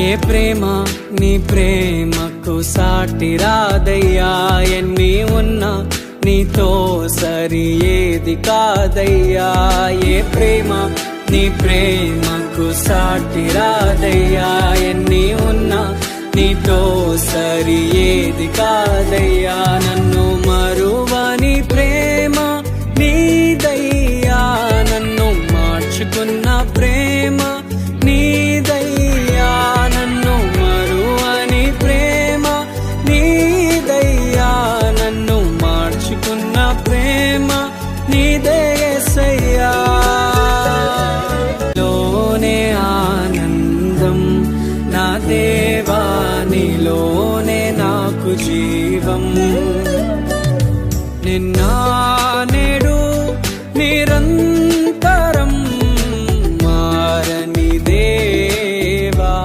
ఏ ప్రేమ నీ ప్రేమకు సాటి రాదయ్యా, ఎన్ని ఉన్నా నీతో సరి ఏది కాదయ్యా. ఏ ప్రేమ నీ ప్రేమకు సాటి రాదయ్యా, ఎన్ని ఉన్నా నీతో సరి ఏది కాదయ్యా. నన్ను మరువని ప్రేమ నీదయ్యా, నన్ను మార్చుకున్న ప్రేమ నీదయ్యా. నన్ను మరువని ప్రేమ నీదయ్యా, నన్ను మార్చుకున్న ప్రేమ నీదే యేసయ్యా. లోనే ఆనందం నా దేవా, నీలోనే నాకు జీవం.